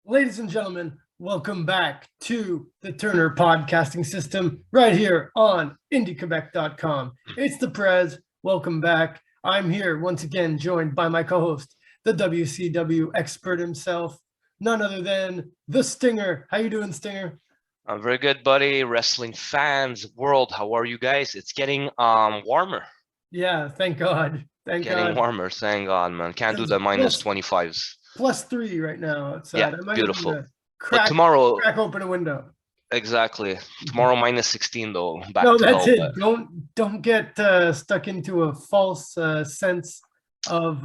Ladies and gentlemen, welcome back to the Turner Podcasting System right here on indiequebec.com. It's the Prez. Welcome back. I'm here once again joined by my co-host, the WCW expert himself, none other than the Stinger. How you doing, Stinger? I'm very good, buddy. Wrestling fans, world, how are you guys? It's getting warmer. Yeah, thank God. Thank Getting God. warmer, thank God, man. Can't do It's the minus 25s. +3 right now outside. Yeah, I might beautiful. even But tomorrow, crack open a window. exactly. Tomorrow minus 16 though. Back No, to that's hell. it. But Don't get stuck into a false sense of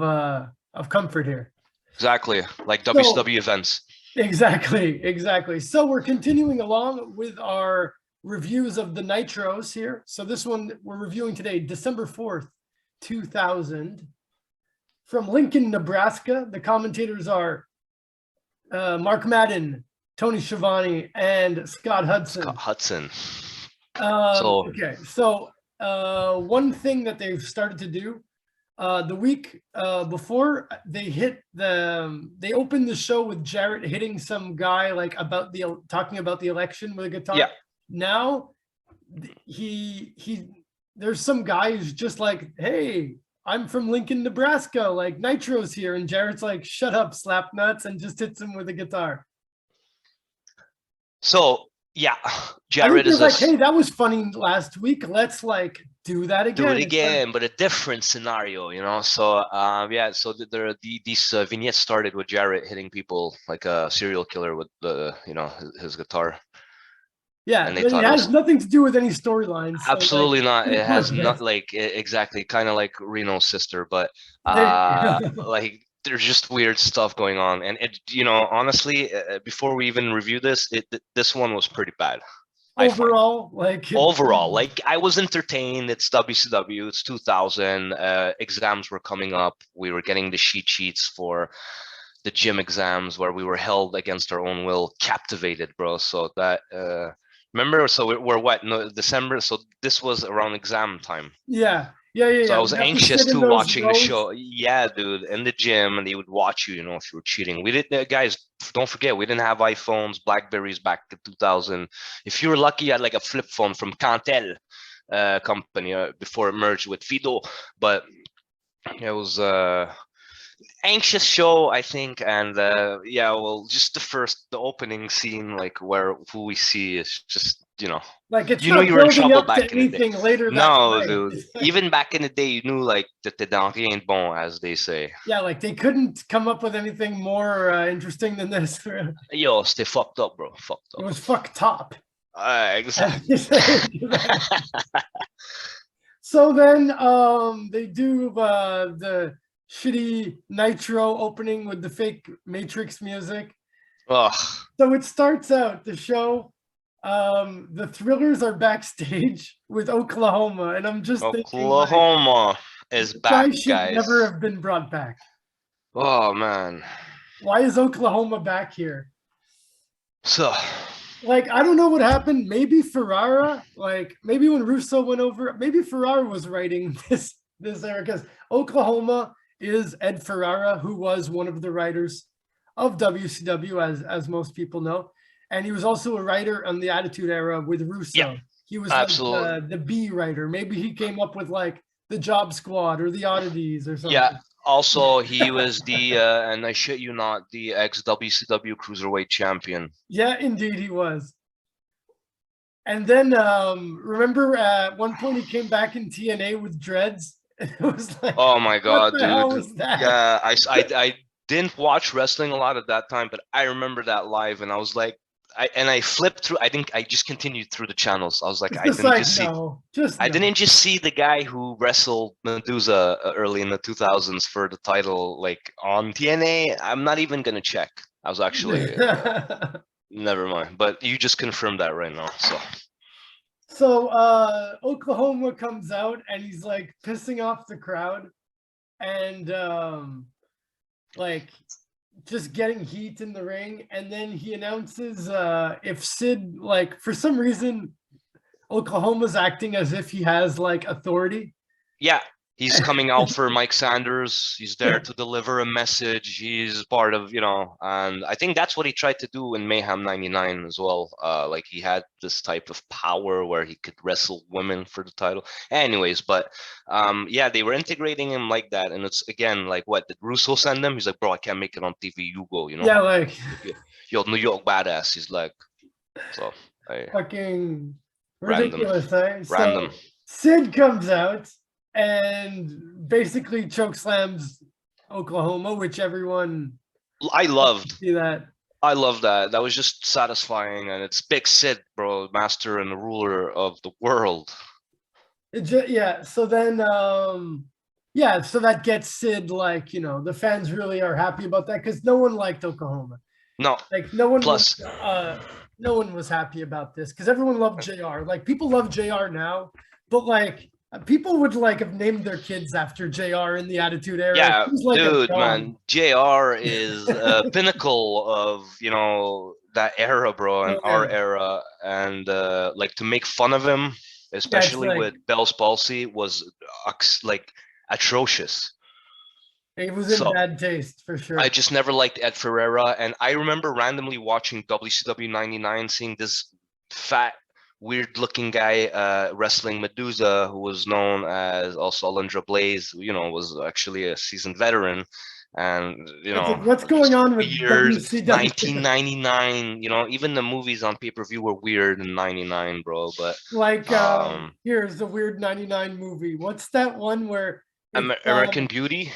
comfort here. exactly, like So, WCW events. exactly. So we're continuing along with our reviews of the Nitros here. So this one we're reviewing today, December 4th, 2000. From Lincoln, Nebraska, the commentators are Mark Madden, Tony Schiavone, and Scott Hudson. Okay, so one thing that they've started to do the week before they opened the show with Jarrett hitting some guy like talking about the election with a guitar. Yeah. Now there's some guy who's just like, hey, I'm from Lincoln, Nebraska, like Nitro's here, and Jarrett's like, shut up, slap nuts, and just hits him with a guitar. So yeah, Jarrett is like, hey, that was funny last week. Let's like do that again. Do it again, but a different scenario, you know. So yeah, so these vignettes started with Jarrett hitting people like a serial killer with the his guitar. Yeah, and it has nothing to do with any storylines. Absolutely not. It has not like exactly kind of like Reno's sister, but like there's just weird stuff going on, and it honestly before we even review this, this one was pretty bad. Overall, like I was entertained. It's WCW. It's 2000. Exams were coming up. We were getting the sheets for the gym exams where we were held against our own will, captivated, bro. So that remember, so we're what? No, December. So this was around exam time. Yeah. So I was anxious too watching the show. Yeah, dude, in the gym, and they would watch you, if you were cheating. We didn't, guys. Don't forget, we didn't have iPhones, Blackberries back in 2000. If you were lucky, you had like a flip phone from Cantel company before it merged with Fido. But it was anxious show, I think, and yeah, well, just the opening scene, like who we see is just like it's you were in trouble back in the day. Later no, dude. Even back in the day, you knew like that t'es dans rien de bon, as they say. Yeah, like they couldn't come up with anything more interesting than this. Yo, stay fucked up, bro. Fucked up. It was fucked up. Exactly. So then they do the shitty Nitro opening with the fake Matrix music. Ugh. So it starts out the show. The Thrillers are backstage with Oklahoma, and I'm just Oklahoma is back, guys. Never have been brought back. Oh man, why is Oklahoma back here? So, like, I don't know what happened. Maybe Ferrara, like maybe when Russo went over, maybe Ferrara was writing this era, because Oklahoma is Ed Ferrara, who was one of the writers of WCW, as most people know. And he was also a writer on the Attitude Era with Russo. Yeah, he was like the B writer. Maybe he came up with like the Job Squad or the Oddities or something. Yeah. Also, he was the, and I shit you not, the ex-WCW Cruiserweight champion. Yeah, indeed he was. And then remember at one point he came back in TNA with dreads. It was like, oh my God, what the hell was that? Yeah, I didn't watch wrestling a lot at that time, but I remember that live, and I was like, I flipped through. I think I just continued through the channels. I was like, I didn't just see the guy who wrestled Medusa early in the 2000s for the title, like on TNA. I'm not even gonna check. I was actually never mind. But you just confirmed that right now. So Oklahoma comes out and he's like pissing off the crowd, and like just getting heat in the ring, and then he announces if Sid, like for some reason Oklahoma's acting as if he has like authority. Yeah, He's coming out for Mike Sanders. He's there to deliver a message. He's part of, and I think that's what he tried to do in Mayhem '99 as well. Like he had this type of power where he could wrestle women for the title. Anyways, but yeah, they were integrating him like that. And it's again, like what did Russo send him? He's like, bro, I can't make it on TV. You go, Yeah, like yo, New York badass. He's like, so fucking random, ridiculous, eh? random. So Sid comes out and basically chokeslams Oklahoma, which everyone I loved. See that. I love that. That was just satisfying, and it's Big Sid, bro, master and the ruler of the world. Yeah. So then, yeah. So that gets Sid like the fans really are happy about that because no one liked Oklahoma. No, like no one. Plus, no one was happy about this because everyone loved JR. Like people love JR now, but like people would like have named their kids after JR in the Attitude Era. Yeah, like dude, man, JR is a pinnacle of that era, bro, and our era, and like to make fun of him, especially with Bell's palsy, was like atrocious. It was in bad taste for sure. I just never liked Ed Ferreira, and I remember randomly watching WCW '99, seeing this fat, weird-looking guy wrestling Medusa, who was known as also Alundra Blaze. Was actually a seasoned veteran, and what's going on with weird WCW? 1999. Even the movies on pay-per-view were weird in '99, bro. But like, here's a weird '99 movie. What's that one where American Beauty?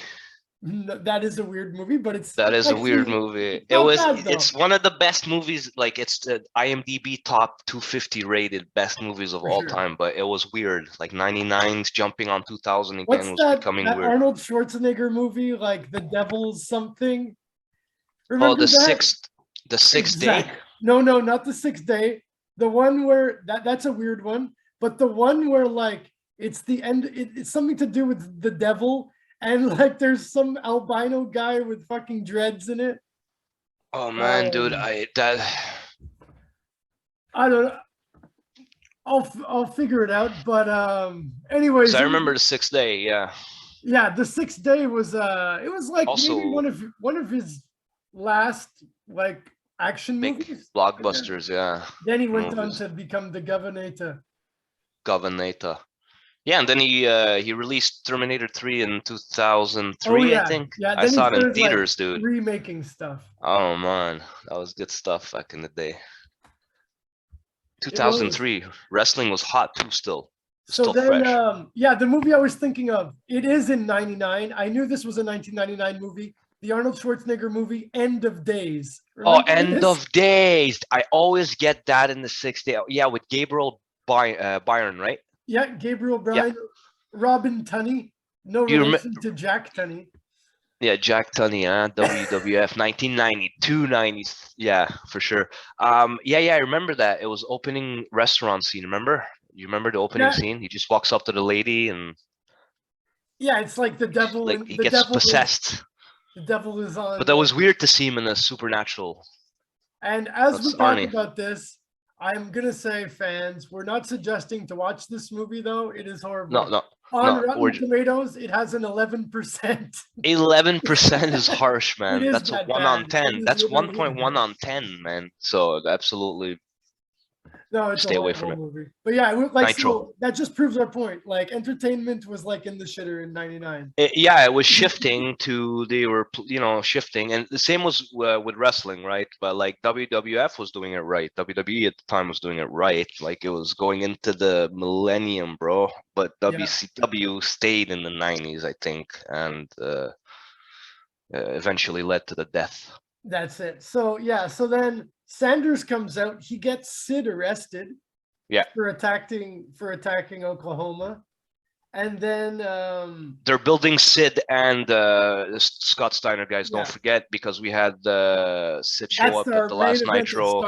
That is a weird movie, but that is a weird movie. It's one of the best movies. Like it's the IMDb top 250 rated best movies of all time. But it was weird. Like '99's jumping on 2000 again was becoming weird. Arnold Schwarzenegger movie, like The Devil's something. Remember the sixth day. No, not the Sixth Day. The one where that's a weird one. But the one where like it's the end. It's something to do with the devil. And like there's some albino guy with fucking dreads in it. Oh man, dude, I don't know. I'll figure it out. But anyways. So I remember the Sixth Day, yeah. Yeah, the Sixth Day was it was like also, maybe one of his last like action movies. Blockbusters, yeah. Then he went on to become the Governator. Yeah, and then he released Terminator 3 in 2003, I think. Yeah, I saw it in theaters, dude. Remaking stuff. Oh man, that was good stuff back in the day. 2003, wrestling was hot too still. So then, fresh. Yeah, the movie I was thinking of, it is in '99. I knew this was a 1999 movie. The Arnold Schwarzenegger movie, End of Days. Remember End of Days. I always get that in the 60s. Yeah, with Gabriel Byron, right? Yeah, Gabriel Bryan, Robin Tunney, no relation to Jack Tunney. Yeah, Jack Tunney, WWF, 1992, 90s. Yeah, for sure. Yeah, I remember that. It was opening restaurant scene, remember? You remember the opening scene? He just walks up to the lady and... Yeah, it's like the devil... Like, he gets possessed. The devil is on... But that was weird to see him in a supernatural. And as we talk about this, I'm gonna say, fans, we're not suggesting to watch this movie, though. It is horrible. No. On Rotten Tomatoes, it has an 11%. 11% is harsh, man. That's a 1 on 10. That's really 1.1 on 10, man. So absolutely. No, it's stay away from it. Movie. But yeah, like so that just proves our point. Like entertainment was like in the shitter in '99. It was shifting to they were shifting, and the same was with wrestling, right? But like WWF was doing it right. WWE at the time was doing it right. Like it was going into the millennium, bro. But WCW stayed in the '90s, I think, and eventually led to the death. That's it. So yeah, so then Sanders comes out. He gets Sid arrested. Yeah. For attacking Oklahoma, and then they're building Sid and Scott Steiner guys. Don't forget, because we had Sid show up at the last Nitro.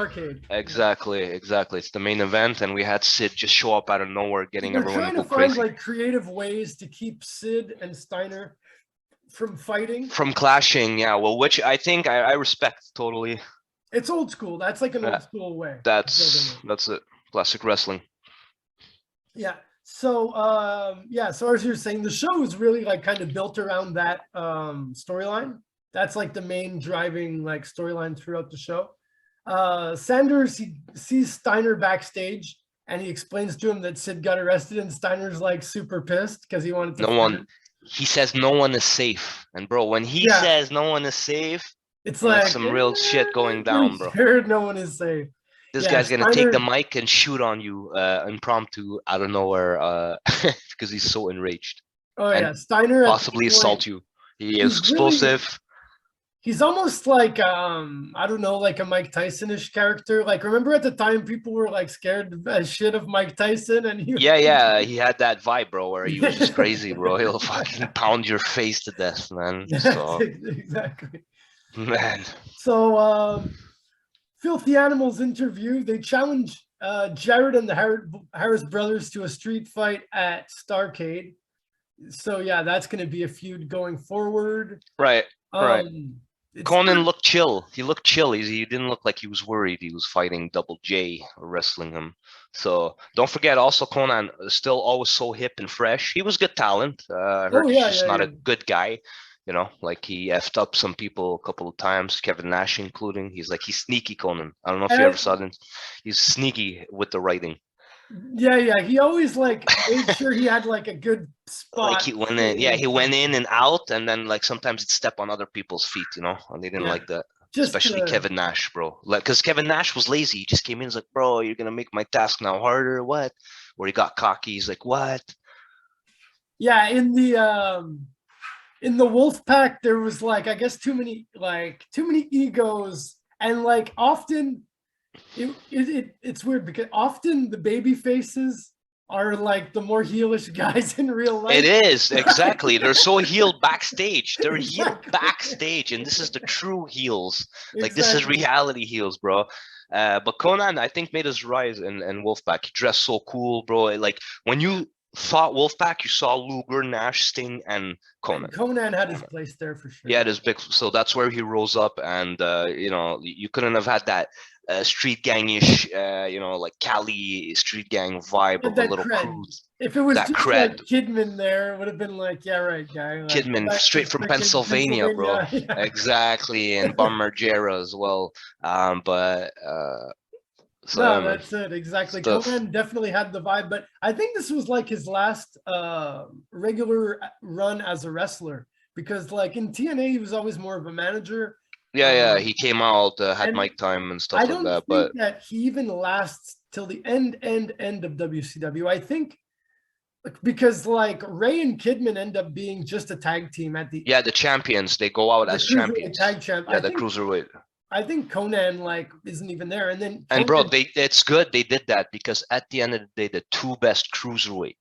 Exactly. It's the main event, and we had Sid just show up out of nowhere, getting everyone to go crazy. Trying to find like creative ways to keep Sid and Steiner from fighting, from clashing. Yeah, well, which I think I respect totally. It's old school. That's like an old school way. That's it. Classic wrestling. Yeah. So yeah, so as you're saying, the show is really like kind of built around that storyline. That's like the main driving like storyline throughout the show. Sanders, he sees Steiner backstage and he explains to him that Sid got arrested, and Steiner's like super pissed because he wanted to No one, he says no one is safe. And bro, when he yeah, says no one is safe, it's that's like some real shit going pretty down, bro. sure no one is safe. This Yeah, guy's gonna take the Steiner, mic and shoot on you impromptu out of nowhere because he's so enraged oh and yeah, Steiner at this possibly point, assault you. He is he's really explosive. he's almost like I don't know, like a Mike Tyson-ish character. Like remember at the time people were like scared as shit of Mike Tyson, and he Yeah, he had that vibe, bro, where he was just crazy, bro. He'll fucking exactly. pound your face to death, man. That's So, exactly. man, So Filthy Animals interview, they challenge Jared and the Harris brothers to a street fight at Starcade. So yeah, that's going to be a feud going forward. right, right. It's Conan not, looked chill. He looked chill. He didn't look like he was worried. He was fighting Double J or wrestling him. So don't forget, also Conan is still always so hip and fresh. He was good talent. I oh heard he's yeah, just yeah, not yeah. a good guy. You know, like he effed up some people a couple of times, Kevin Nash including. He's sneaky, Conan. I don't know if you ever And saw him. He's sneaky with the writing. yeah, yeah. He always like made sure he had like a good Like spot he went in, yeah, fitting. he went in and out, and then like sometimes he'd step on other people's feet, you know, and they didn't Yeah, like that. just Especially Kevin Nash, bro. Like, cause Kevin Nash was lazy. He just came in, he's like, bro, you're gonna make my task now harder, what? Or he got cocky. He's like, what? yeah. In the Wolf Pack, there was like I guess too many egos, and like often it's weird because often the baby faces are like the more heelish guys in real It life. is exactly. They're so healed backstage. They're healed Exactly. backstage, and this is the true heels. Like this is Exactly. reality heels, bro. But Conan, I think, made his rise in Wolfpack. He dressed so cool, bro. Like when you thought Wolfpack, you saw Luger, Nash, Sting, and And Conan. Conan had his place there for Yeah, sure. it is big. So that's where he rose up, and you know, you couldn't have had that street gangish, you know, like Cali street gang vibe And of a that little cred. crew. If it was That just like cred, Kidman there, it would have been like, yeah, right, guy. Like go Kidman, back to straight from freaking Pennsylvania, bro. Pennsylvania. Yeah. Exactly, and Margera as well. But so yeah, No, man, that's it. Exactly. stuff. Conan definitely had the vibe, but I think this was like his last regular run as a wrestler because like in TNA he was always more of a manager. Yeah, yeah, Um he came out, had and mic time and I stuff like don't that. think But that he even lasts till the end of WCW. I think because like Ray and Kidman end up being just a tag team at yeah, the champions, they go out the as cruiserweight champions. tag champ. Yeah, the cruiserweight. I think Conan like isn't even there, and then And bro, Conan it's good they did that because at the end of the day, the two best cruiserweight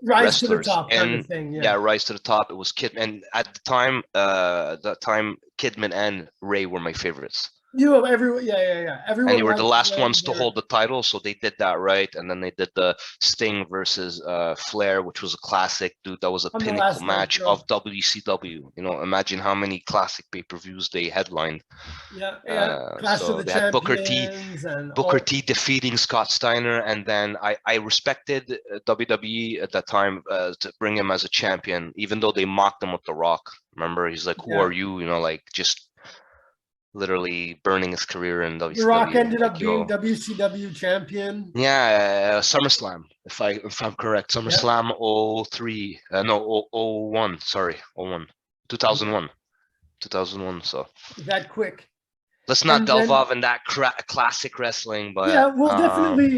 rise to the wrestlers top kind of and thing. yeah, Yeah. rise to the top. It was Kid, and at that time, Kidman and Ray were my favorites. You know, everyone, yeah. And Everyone they were the liked last Ray. ones to hold the title, so they did that right. And then they did the Sting versus Flair, which was a classic, dude. That was a On the pinnacle last match Nitro. of WCW. You know, imagine how many classic pay-per-views they headlined. Yeah. Clash of So the they had Champions and Booker all. T defeating Scott Steiner, and then I respected WWE at that time to bring him as a champion, even though they mocked him with The Rock. Remember, he's like, "Who Yeah. are you?" You know, like just literally burning his career in The Rock WCW. ended Like, up being yo, WCW champion. yeah, SummerSlam, if I'm correct, Yeah. SummerSlam '03, no, '01, sorry, '01, 2001, 2001. So That quick. let's not And delve then off in that classic wrestling, yeah, but we'll definitely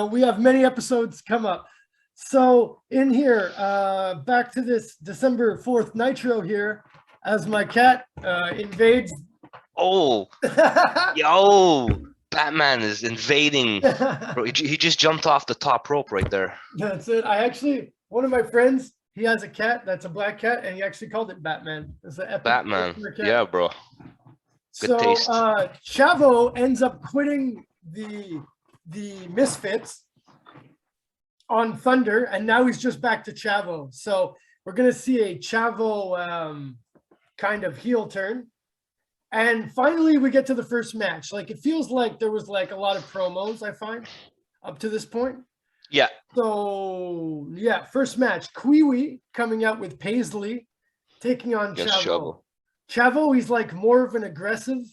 we have many episodes come up. So in here, back to this December 4th Nitro here, as my cat invades. oh, yo, Batman is invading. Bro, he just jumped off the top rope right there. That's it. I actually, one of my friends, he has a cat that's a black cat, and he actually called it Batman. It's an epic Batman, cat. yeah, bro, good So taste. Chavo ends up quitting the Misfits on Thunder, and now he's just back to Chavo. So we're gonna see a Chavo kind of heel turn. And finally, we get to the first match. Like it feels like there was like a lot of promos. I find up to this point. Yeah. So yeah, first match, Kiwi coming out with Paisley, taking on Against Chavo. Chavo. Chavo, he's like more of an aggressive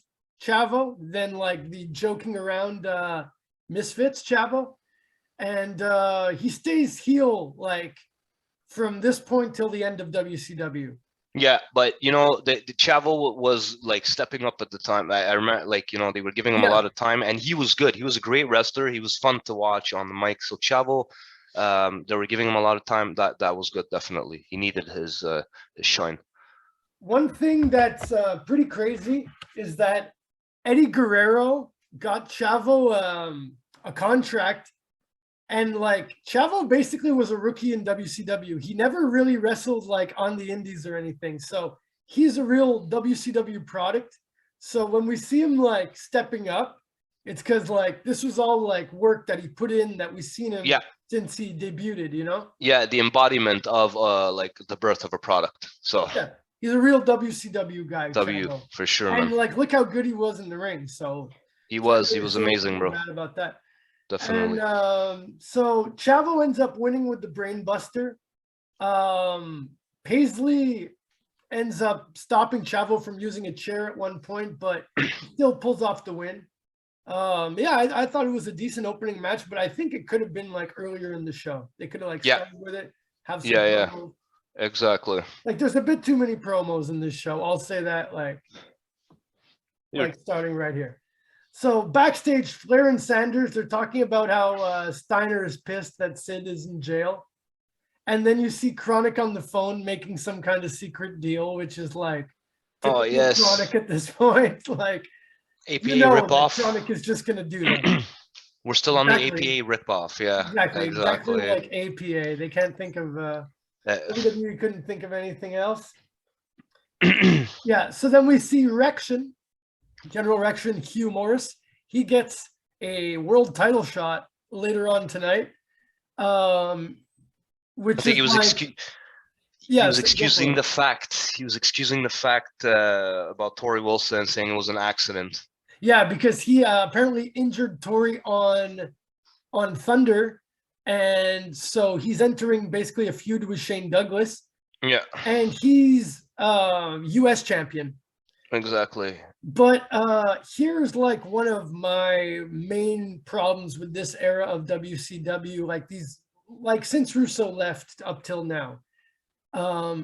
Chavo than like the joking around misfits Chavo. And he stays heel like from this point till the end of WCW. Yeah, but you know, the Chavo was like stepping up at the time. I remember, like, you know, they were giving him a lot of time, and he was good. He was a great wrestler. He was fun to watch on the mic. So Chavo, they were giving him a lot of time. That was good, definitely. He needed his shine. One thing that's pretty crazy is that Eddie Guerrero got Chavo a contract, and like Chavo basically was a rookie in WCW. He never really wrestled like on the indies or anything. So he's a real WCW product. So when we see him like stepping up, it's because like this was all like work that he put in that we've seen him since he debuted, you know? Yeah, the embodiment of like the birth of a product. So yeah, he's a real WCW guy. Chavo. For sure, and man. like look how good he was in the ring. So he was amazing, bro. Bad about that. Definitely. And so Chavo ends up winning with the Brain Buster. Paisley ends up stopping Chavo from using a chair at one point, but still pulls off the win. I thought it was a decent opening match, but I think it could have been like earlier in the show. They could have like started with it, have some promos. Exactly. Like there's a bit too many promos in this show. I'll say that like starting right here. So backstage, Flair and Sanders, they're talking about how Steiner is pissed that Sid is in jail. And then you see Chronic on the phone making some kind of secret deal, which is like Chronic at this point. Like APA ripoff. Chronic is just gonna do that. We're still on the APA ripoff, yeah. Exactly like APA. They can't think of WWE couldn't think of anything else. Yeah, so then we see Rection. General Rection, Hugh Morris, he gets a world title shot later on tonight. Which I think he was excusing the fact. He was excusing the fact about Tori Wilson, saying it was an accident. Yeah, because he apparently injured Tori on Thunder, and so he's entering basically a feud with Shane Douglas. Yeah, and he's U.S. champion. Exactly. But here's like one of my main problems with this era of WCW, like since Russo left up till now.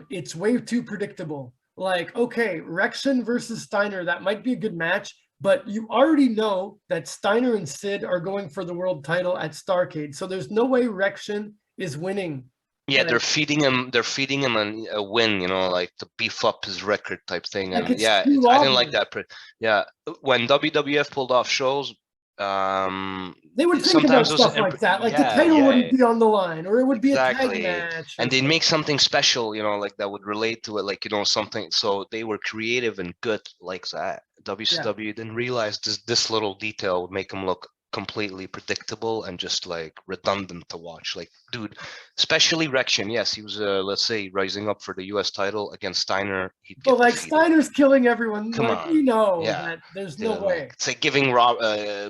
It's way too predictable. Like, okay, Rection versus Steiner, that might be a good match, but you already know that Steiner and Sid are going for the world title at Starrcade. So there's no way Rection is winning. Yeah, they're feeding him a win, you know, like to beef up his record type thing. And I didn't like that. Yeah, when WWF pulled off shows, they would think about stuff like that. Like the title wouldn't be on the line, or it would be a tag match. And they'd make something special, you know, like that would relate to it, like, you know, something. So they were creative and good like that. WCW didn't realize this little detail would make them look completely predictable and just like redundant to watch. Like, dude, especially Rection, yes, he was let's say rising up for the US title against Steiner. But like defeated. Steiner's killing everyone. Come on, we know that there's no way. Like, it's like giving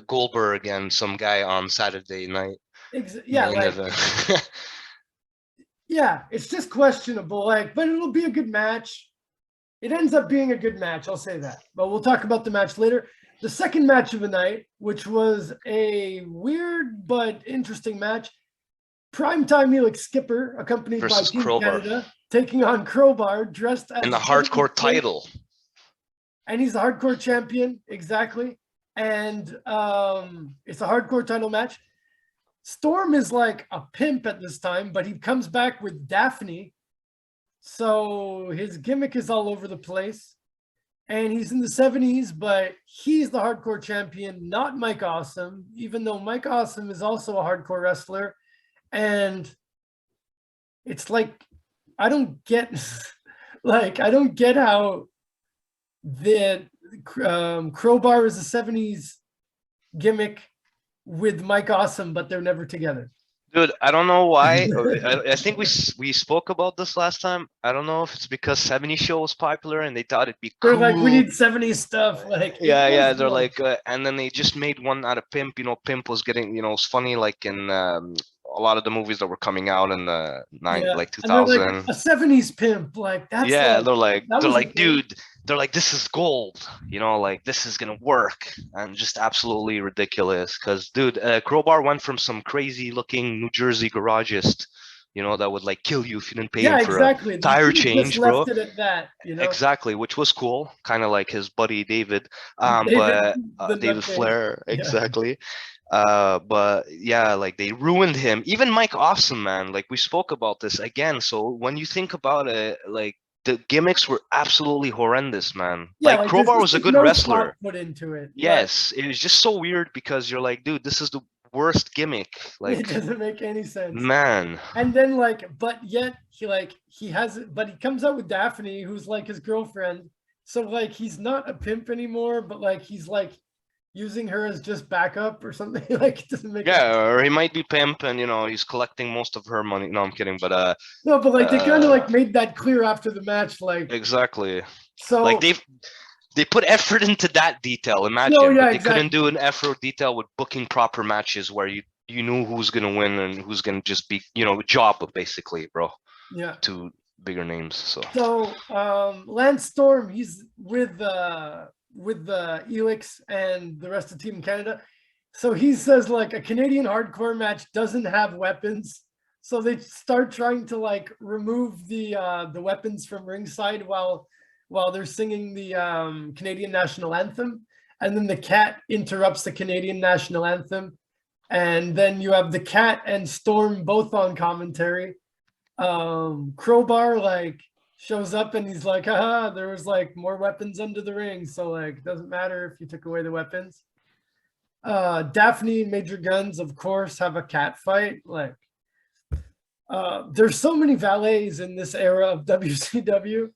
Goldberg and some guy on Saturday night. Yeah, it's just questionable. Like, but it'll be a good match. It ends up being a good match, I'll say that. But we'll talk about the match later. The second match of the night, which was a weird but interesting match, Primetime Elix Skipper, accompanied by Team Canada, taking on Crowbar, dressed as... And the hardcore title. And he's the hardcore champion, exactly. And it's a hardcore title match. Storm is like a pimp at this time, but he comes back with Daphne. So his gimmick is all over the place. And he's in the 70s, but he's the hardcore champion, not Mike Awesome, even though Mike Awesome is also a hardcore wrestler. And it's like, I don't get how the Crowbar is a 70s gimmick with Mike Awesome, but they're never together. Dude, I don't know why. I think we spoke about this last time. I don't know if it's because 70s show was popular and they thought it'd be cool. They're like, we need 70s stuff. Like, yeah. They're like, and then they just made one out of Pimp. You know, Pimp was getting, you know, it's funny. Like in a lot of the movies that were coming out in the like And they're like 2000. a 70s pimp. Like that's Yeah, that they're was a like, thing. dude, they're like, this is gold, like this is gonna work, and just absolutely ridiculous. Cause, dude, Crowbar went from some crazy looking New Jersey garagist, that would like kill you if you didn't pay him Yeah, for a exactly. You tire could have just change, bro. left it at that, Exactly, which was cool, kind of like his buddy David, David, but the David nutcase. Flair, Yeah. exactly. But yeah, like they ruined him. Even Mike Awesome, man. Like we spoke about this again. So when you think about it, like the gimmicks were absolutely horrendous, man. Yeah, Like like there's Crowbar just was a like, good no thought wrestler. put into it. Like Yes, it was just so weird because you're like, dude, this is the worst gimmick. it Like, doesn't make any sense. man. And then but yet he has it, but he comes out with Daphne, who's like his girlfriend. So like he's not a pimp anymore, but like he's like using her as just backup or something. Like it doesn't make Yeah, or he might be pimp and he's collecting most of her money. No, I'm kidding, but no, but like they kind of like made that clear after the match. Like exactly. so Like they put effort into that detail. Imagine, no, yeah, but they exactly. couldn't do an effort detail with booking proper matches where you knew who's gonna win and who's gonna just be job basically, bro. Yeah. To bigger names. So Lance Storm, he's with the Elix and the rest of Team Canada. So he says like a Canadian hardcore match doesn't have weapons. So they start trying to like remove the weapons from ringside while they're singing the Canadian national anthem. And then the cat interrupts the Canadian national anthem. And then you have the cat and Storm both on commentary. Crowbar like shows up and he's like, haha, there was like more weapons under the ring. So like, it doesn't matter if you took away the weapons. Daphne and Major Guns, of course, have a cat fight. Like, there's so many valets in this era of WCW.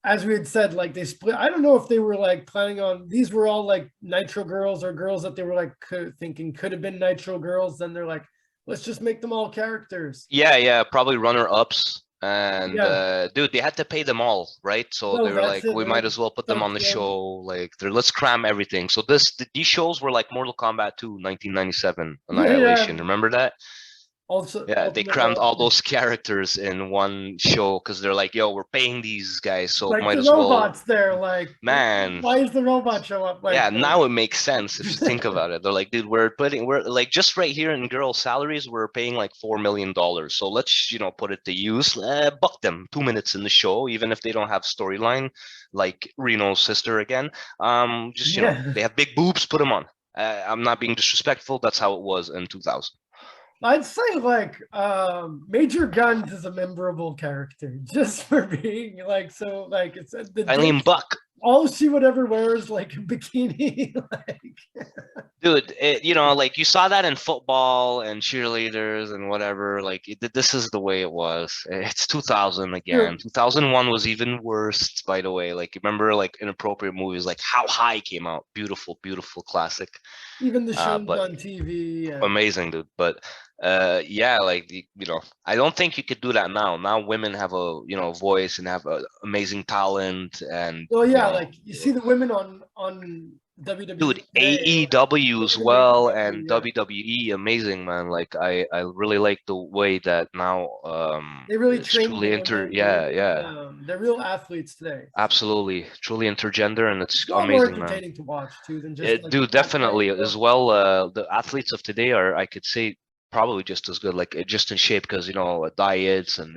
As we had said, like they split. I don't know if they were like planning on, these were all like Nitro girls or girls that they were like thinking could have been Nitro girls. Then they're like, let's just make them all characters. Yeah, probably runner-ups. And dude, they had to pay them all, right? So they were like, we might as well put them on the show. Like, let's cram everything. So these shows were like Mortal Kombat 2, 1997, Annihilation. Remember that? Also, yeah, they crammed all those characters in one show because they're like, yo, we're paying these guys, so like might the as well. robots there, like, man, why is the robot show up? Like, yeah, now it makes sense if you think about it. They're like, dude, we're like just right here in girl salaries, we're paying like $4 million. So let's put it to use. Buck them 2 minutes in the show, even if they don't have storyline, like Reno's sister again. Just they have big boobs, put them on. I'm not being disrespectful. That's how it was in 2000. I'd say like Major Guns is a memorable character just for being like so like it's the Eileen Buck. All she would ever wear is like a bikini. Like dude, like you saw that in football and cheerleaders and whatever. Like this is the way it was. It's 2000 again. Dude. 2001 was even worse, by the way. Like remember, like inappropriate movies, like How High came out. Beautiful, beautiful classic. Even the shows on TV. Amazing, dude. But yeah, like I don't think you could do that now. Now women have a voice and have amazing talent and. Well, yeah, like you see the women on WWE. Dude, AEW as well and WWE, amazing, man. Like I really like the way that now they really train truly they're real athletes today. Absolutely, truly intergender, and it's amazing, more entertaining to watch too than just like, dude, definitely as well. The athletes of today are, I could say, probably just as good, like just in shape because diets and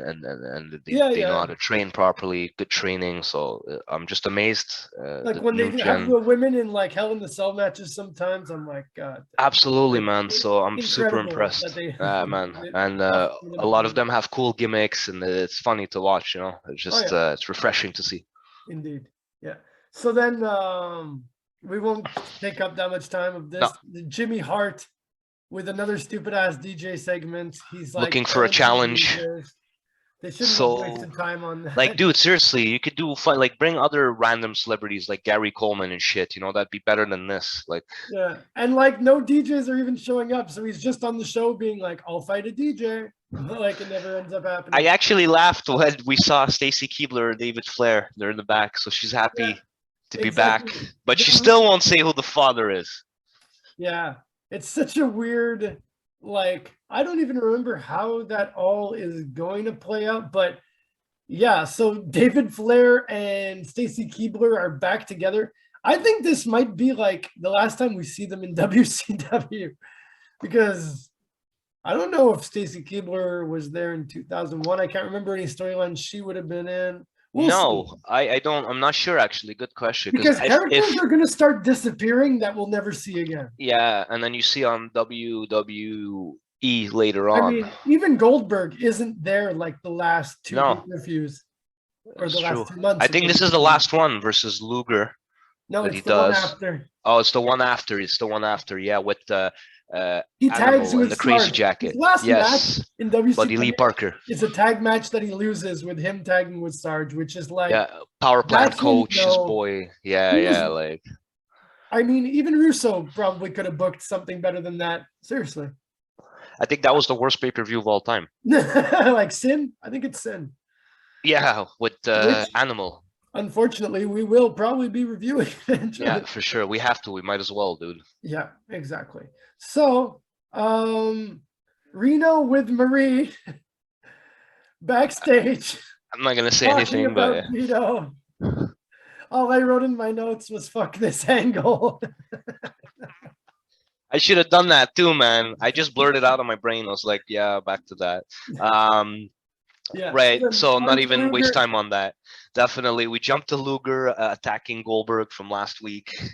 they know how to train properly, good training. So I'm just amazed. Like when they have the women in like Hell in the Cell matches, sometimes I'm like, God. Absolutely, man. So I'm super impressed, man. And a lot of them have cool gimmicks, and it's funny to watch. It's just it's refreshing to see. Indeed, yeah. So then we won't take up that much time of this. No. Jimmy Hart. With another stupid ass DJ segment, he's like looking for a challenge. They shouldn't have wasted time on that. Like, dude, seriously, you could do fun. Like, bring other random celebrities like Gary Coleman and shit. That'd be better than this. Like, yeah, and like no DJs are even showing up, so he's just on the show being like, "I'll fight a DJ." Like it never ends up happening. I actually laughed when we saw Stacy Keibler or David Flair. They're in the back, so she's happy to be back, but she still won't say who the father is. Yeah. It's such a weird like, I don't even remember how that all is going to play out, but yeah, so David Flair and Stacy Keibler are back together. I think this might be like the last time we see them in WCW because I don't know if Stacy Keibler was there in 2001. I can't remember any storylines she would have been in. We'll see. No, I don't. I'm not sure actually. Good question. Because characters if are going to start disappearing that we'll never see again. yeah, and then you see on WWE later I on. mean, even Goldberg isn't there like the last two No, pay-per-views or it's the true. last 2 months. I think this is the last one versus Luger No, that it's he the one does. after. Oh, it's the one after. It's the one after. Yeah, with the He tags Animal with and the Crazy Sarge. Jacket. His last Yes, match in WCW Buddy Lee Parker. is a tag match that he loses with him tagging with Sarge, which is like, Yeah, power plant that's when you coach, his know boy. Yeah, he was- yeah, like I mean, even Russo probably could have booked something better than that. Seriously. I think that was the worst pay-per-view of all time. Like Sin? I think it's Sin. Yeah, with Which- Animal. Unfortunately, we will probably be reviewing eventually. Yeah, for sure. We have to. We might as well, dude. Yeah, exactly. So, Reno with Marie backstage. I'm not gonna say talking anything, about but Vito. All I wrote in my notes was "fuck this angle." I should have done that too, man. I just blurted out of my brain. I was like, yeah, back to that. Yeah. Right. then So on not to even waste Luger. time on that. Definitely. We jumped to Luger attacking Goldberg from last week. He's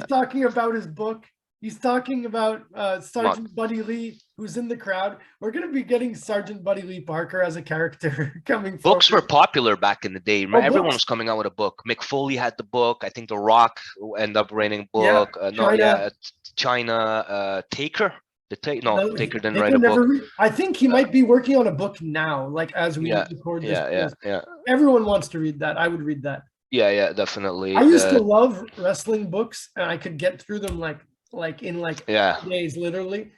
talking about his book. He's talking about Sergeant Buddy Lee, who's in the crowd. We're going to be getting Sergeant Buddy Lee Parker as a character coming forward. Books were popular back in the day. Oh, Everyone books? was coming out with a book. Mick Foley had the book. I think The Rock ended up writing a Yeah, book. China. Taker. No, Taker didn't Taker write a book. I think he might be working on a book now, like as we record this. Yeah. Everyone wants to read that. I would read that. Yeah, definitely. I used to love wrestling books, and I could get through them in 3 days, literally.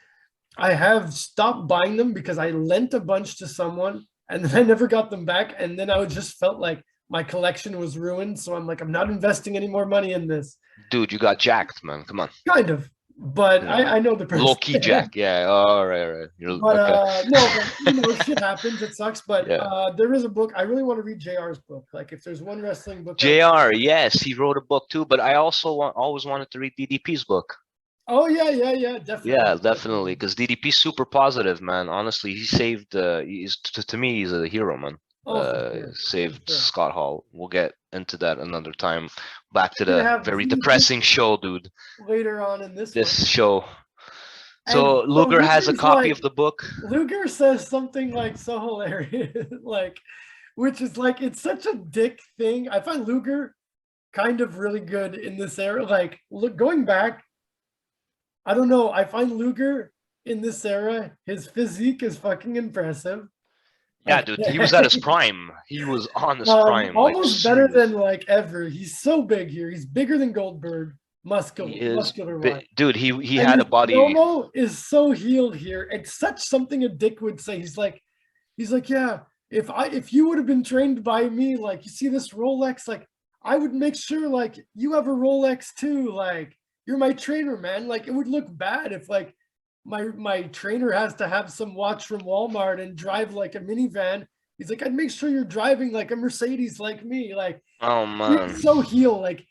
I have stopped buying them because I lent a bunch to someone, and then I never got them back, and then I just felt like my collection was ruined. So I'm like, I'm not investing any more money in this. Dude, you got jacked, man. Come on. Kind of. But I know the person. Low key jack, yeah. All right. But no, but shit happens. It sucks. But there is a book. I really want to read JR's book. Like, if there's one wrestling book. JR, yes, he wrote a book too. But I also always wanted to read DDP's book. Oh yeah, definitely. Yeah, definitely, because DDP's super positive, man. Honestly, he saved. To me, he's a hero, man. Saved Scott Hall. We'll get into that another time. Back to the very depressing show, dude. Later on in this show. So Luger has a copy of the book. Luger says something like so hilarious, which is like, it's such a dick thing. I find Luger kind of really good in this era. Like, look, going back, I don't know. I find Luger in this era, his physique is fucking impressive. Yeah, dude, he was at his prime. He was on his prime. Almost better than ever. He's so big here. He's bigger than Goldberg, muscular wise. Dude, he had a body. Promo is so healed here. It's such something a dick would say. He's like, yeah, if you would have been trained by me, like, you see this Rolex, like, I would make sure like you have a Rolex too. Like, you're my trainer, man. Like, it would look bad if like my trainer has to have some watch from Walmart and drive like a minivan. He's like, I'd make sure you're driving like a Mercedes like me. Like, oh man, he's so heel. Like,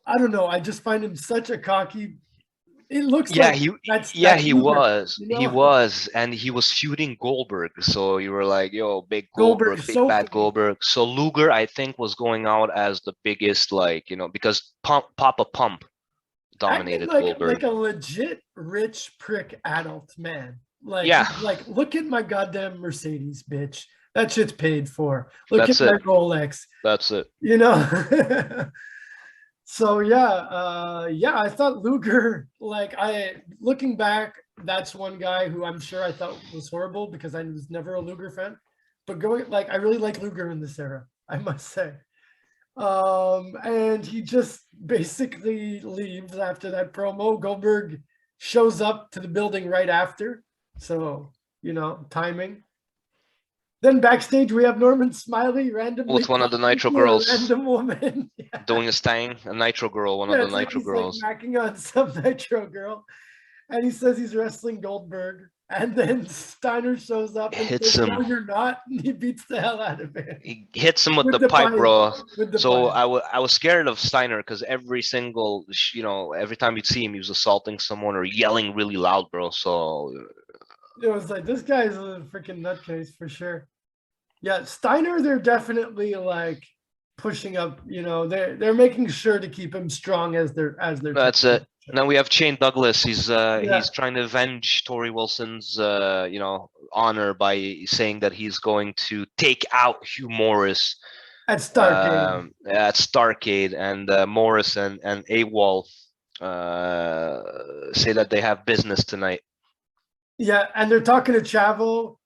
I don't know. I just find him such a cocky. It looks he was. You know? He was, and he was feuding Goldberg. So you were like, yo, big Goldberg, big bad Goldberg. So Luger, I think, was going out as the biggest, like, because Papa Pump dominated Goldberg. Like a legit rich prick adult man. Like, like, look at my goddamn Mercedes, bitch. That shit's paid for. Look at my Rolex. That's it. So I thought Luger, like, looking back, that's one guy who I'm sure I thought was horrible because I was never a Luger fan. But I really like Luger in this era, I must say. And he just basically leaves after that promo. Goldberg shows up to the building right after. So, timing. Then backstage, we have Norman Smiley randomly with one of the Nitro girls, random woman, doing his thing, a Nitro girl, one of the Nitro girls, like, macking on some Nitro girl, and he says he's wrestling Goldberg. And then Steiner shows up and Hits says, him. "No, you're not." And he beats the hell out of him. He hits him with the pipe, bro. So I was scared of Steiner because every single, every time you'd see him, he was assaulting someone or yelling really loud, bro. So it was like, this guy's a freaking nutcase for sure. Yeah, Steiner, they're definitely like pushing up. They're making sure to keep him strong as they're that's it. Now we have Shane Douglas. He's trying to avenge Tori Wilson's honor by saying that he's going to take out Hugh Morris at Starrcade. At Starrcade, and Morris and AWOL say that they have business tonight. Yeah, and they're talking to Chavo.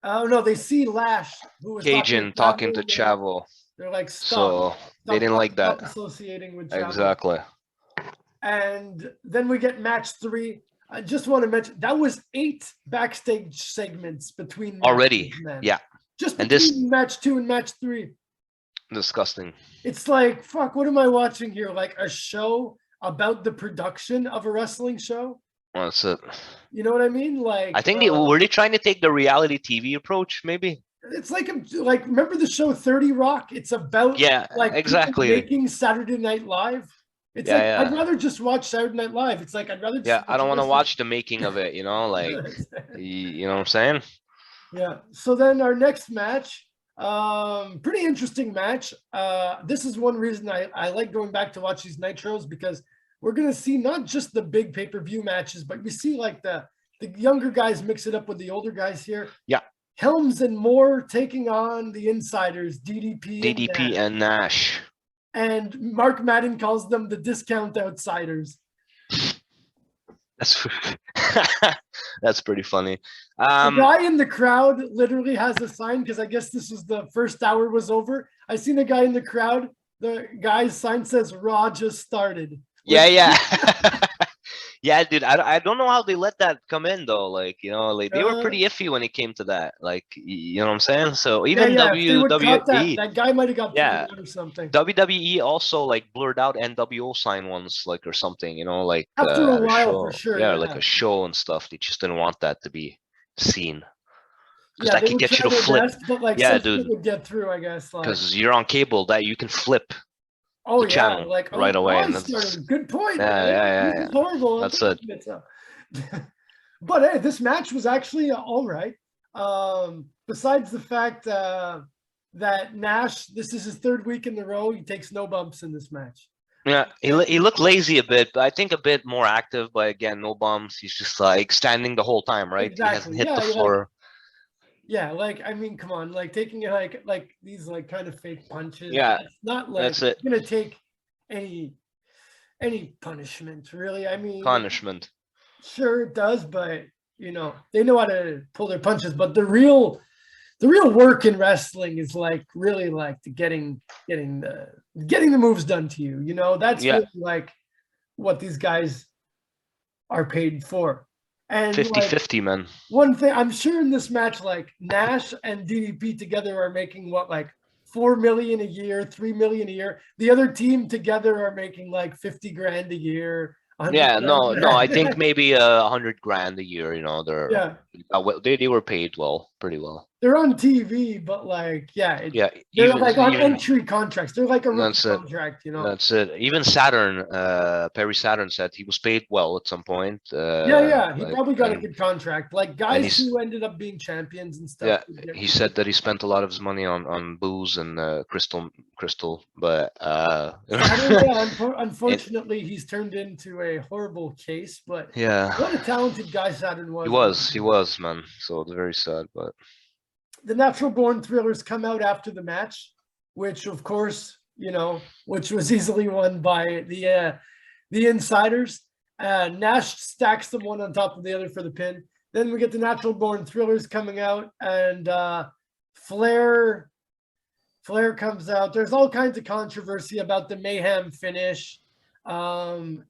Oh no, they see Lash, who was Cajun talking to Chavo. They're like, stop. So they didn't like that. Associating with Chavo. Exactly. And then we get match 3. I just want to mention that was 8 backstage segments between already. Yeah. Just between match 2 and match 3. Disgusting. It's like, fuck, what am I watching here? Like a show about the production of a wrestling show? Well, that's it. You know what I mean? Like, I think were they trying to take the reality TV approach, maybe? It's like remember the show 30 Rock? It's about exactly making Saturday Night Live. It's I'd rather just watch Saturday Night Live. It's like I'd rather just I don't want to watch the making of it, like you know what I'm saying? Yeah. So then our next match, pretty interesting match. This is one reason I like going back to watch these nitros, because we're gonna see not just the big pay-per-view matches, but we see like the younger guys mix it up with the older guys here. Yeah. Helms and Moore taking on the Insiders, DDP and Nash. And Mark Madden calls them the Discount Outsiders. That's pretty funny. The guy in the crowd literally has a sign, because I guess this was the first hour was over. I seen the guy in the crowd. The guy's sign says "Raw just started." Yeah. Yeah, dude, I don't know how they let that come in though. Like, they were pretty iffy when it came to that. Like, you know what I'm saying? So even WWE, that guy might have got or something. WWE also like blurred out NWO sign ones, like, or something. Like after a while for sure. Yeah, like a show and stuff. They just didn't want that to be seen. Because that could get you to flip. But like, dude, would get through, I guess. Because you're on cable, that you can flip. Channel right away. And that's, good point. Yeah. Horrible. That's it. But hey, this match was actually all right. Besides the fact that Nash, this is his 3rd week in a row, he takes no bumps in this match. Yeah, he looked lazy a bit, but I think a bit more active. But again, no bumps. He's just like standing the whole time, right? Exactly. He hasn't hit the floor. Yeah, like, I mean, come on, like taking it like these like kind of fake punches. Yeah, it's not like that's it. Gonna take any punishment, really. I mean, punishment. Sure it does, but they know how to pull their punches. But the real work in wrestling is like really like getting the moves done to you. That's really like what these guys are paid for. And 50-50, man. One thing I'm sure in this match, like Nash and DDP together are making what, like $4 million a year, $3 million a year. The other team together are making like 50 grand a year. Yeah, no, I think maybe $100,000 a year. They were paid pretty well. They're on TV, but like, they're like on entry contracts. They're like a rookie contract, That's it. Even Saturn, Perry Saturn said he was paid well at some point. He probably got a good contract. Like guys who ended up being champions and stuff. Yeah, he said that he spent a lot of his money on booze and crystal, but unfortunately, he's turned into a horrible case. But what a talented guy Saturn was. He was, man. So it's very sad, but. The Natural Born Thrillers come out after the match, which of course, which was easily won by the Insiders. Nash stacks them one on top of the other for the pin. Then we get the Natural Born Thrillers coming out, and Flair comes out. There's all kinds of controversy about the Mayhem finish. The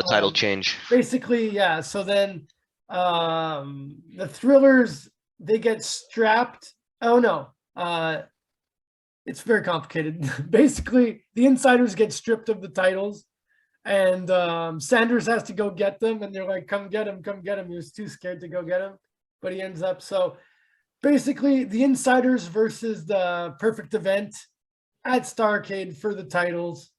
title change. Basically, yeah. So then the Thrillers, they get strapped. Oh no. It's very complicated. Basically, the Insiders get stripped of the titles, and Sanders has to go get them, and they're like, come get him, come get him. He was too scared to go get him, but he ends up. So basically the Insiders versus the Perfect Event at Starrcade for the titles.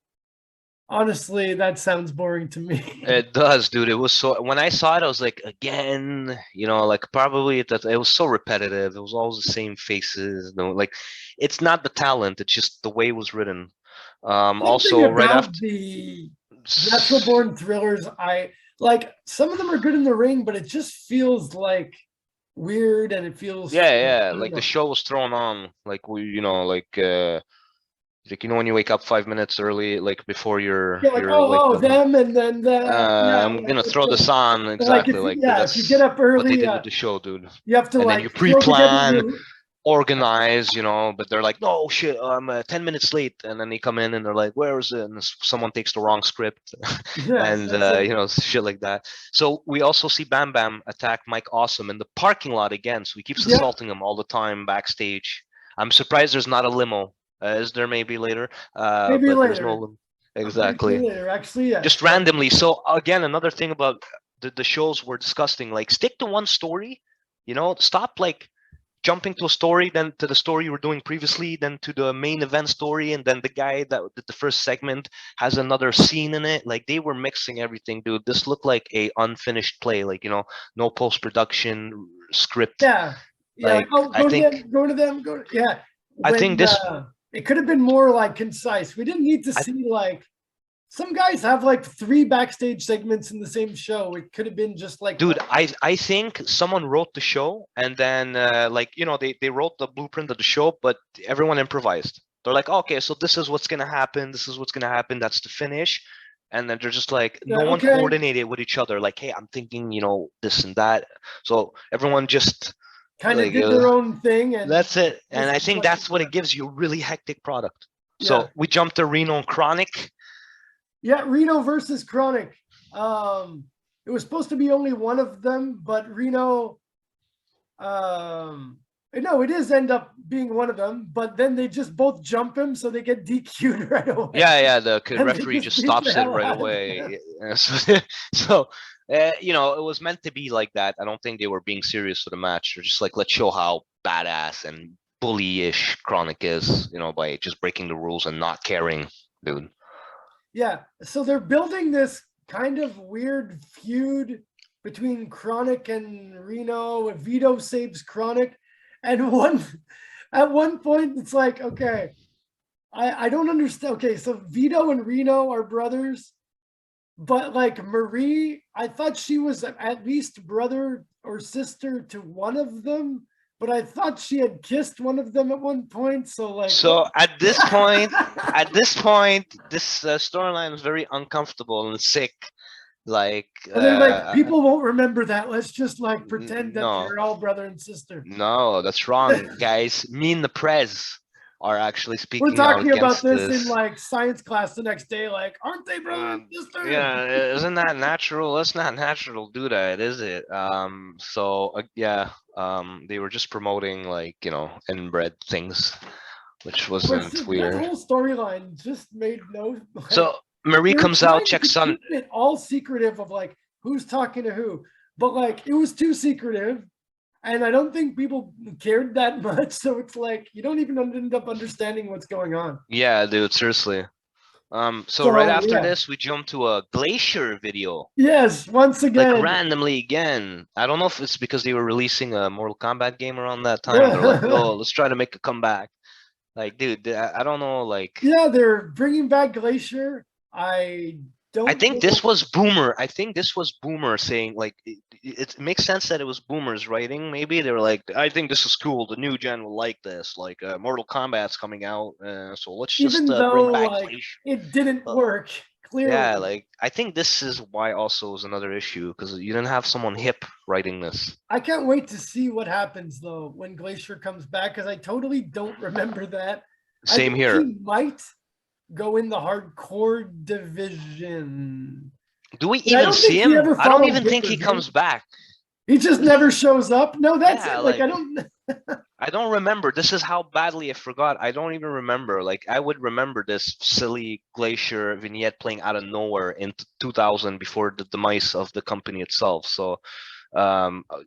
Honestly, that sounds boring to me. It does, dude. It was so, when I saw it, I was like, again, you know, like probably it was so repetitive. It was always the same faces. No, like it's not the talent, it's just the way it was written. Also right after the Natural Born Thrillers, I like some of them are good in the ring, but it just feels like weird, and it feels like the show was thrown on, like we, you know, like you know when you wake up 5 minutes early, like before your like them and then I'm gonna throw this on exactly like if you get up early, what they did with the show, dude. You have to and like then you pre-plan, organize, you know, but they're like, no shit, I'm 10 minutes late, and then they come in and they're like, where is it? And someone takes the wrong script, and you know, shit like that. So we also see Bam Bam attack Mike Awesome in the parking lot again, so he keeps assaulting him all the time backstage. I'm surprised there's not a limo. Is there maybe later? Maybe but later. There's no exactly. Later, actually, yeah. Just randomly. So again, another thing about the shows we're discussing, like stick to one story, you know, stop like jumping to a story, then to the story you were doing previously, then to the main event story, and then the guy that did the first segment has another scene in it. Like they were mixing everything, dude. This looked like a unfinished play, like, you know, no post-production script. Yeah. Like, go to them. Yeah. I think this it could have been more like concise. We didn't need to see like some guys have like 3 backstage segments in the same show. It could have been just like, dude, I think someone wrote the show, and then like, you know, they wrote the blueprint of the show, but everyone improvised. They're like, okay, so this is what's gonna happen, this is what's gonna happen, that's the finish. And then they're just like, no one coordinated with each other, like, hey, I'm thinking, you know, this and that. So everyone just kind of did their own thing, and that's it. And I think that's what it gives you, a really hectic product. So we jumped to Reno and Chronic. Yeah, Reno versus Chronic. It was supposed to be only one of them, but Reno, no, it is end up being one of them, but then they just both jump him, so they get DQ'd right away. Yeah, the referee just stops it right away. So, you know, it was meant to be like that. I don't think they were being serious for the match. They're just like, let's show how badass and bully-ish Chronic is, you know, by just breaking the rules and not caring, dude. Yeah, so they're building this kind of weird feud between Chronic and Reno. Vito saves Chronic, and at one point it's like, okay, I don't understand. Okay, so Vito and Reno are brothers, but like Marie, I thought she was at least brother or sister to one of them. But I thought she had kissed one of them at one point. So like, at this point, this storyline is very uncomfortable and sick. Like, people won't remember that. Let's just like pretend that they're all brother and sister. No, that's wrong, guys. Me and the Prez are actually speaking. We're talking about this in like science class the next day. Like, aren't they brother and sister? Yeah, isn't that natural? That's not natural, do that, is it? They were just promoting, like, you know, inbred things, which wasn't weird. The whole storyline just made no. Like, so Marie comes out, checks on it, all secretive of like who's talking to who, but like it was too secretive. And I don't think people cared that much. So it's like, you don't even end up understanding what's going on. Yeah, dude, seriously. So right after this, we jump to a Glacier video. Yes, once again. Like randomly again. I don't know if it's because they were releasing a Mortal Kombat game around that time. They're like, oh, let's try to make a comeback. Like, dude, I don't know, like. Yeah, they're bringing back Glacier. I think this was Boomer. I think this was Boomer saying, like, it makes sense that it was Boomer's writing. Maybe they were like, I think this is cool. The new gen will like this. Like, Mortal Kombat's coming out, so let's just bring back Glacier. It didn't work. Clearly. Yeah, like I think this is why also is another issue, because you didn't have someone hip writing this. I can't wait to see what happens though when Glacier comes back, because I totally don't remember that. Same here. He might go in the hardcore division. Do we even see him? I don't even think he comes back. He just never shows up. No, that's it. Like I don't. I don't remember. This is how badly I forgot. I don't even remember. Like I would remember this silly Glacier vignette playing out of nowhere in 2000 before the demise of the company itself. So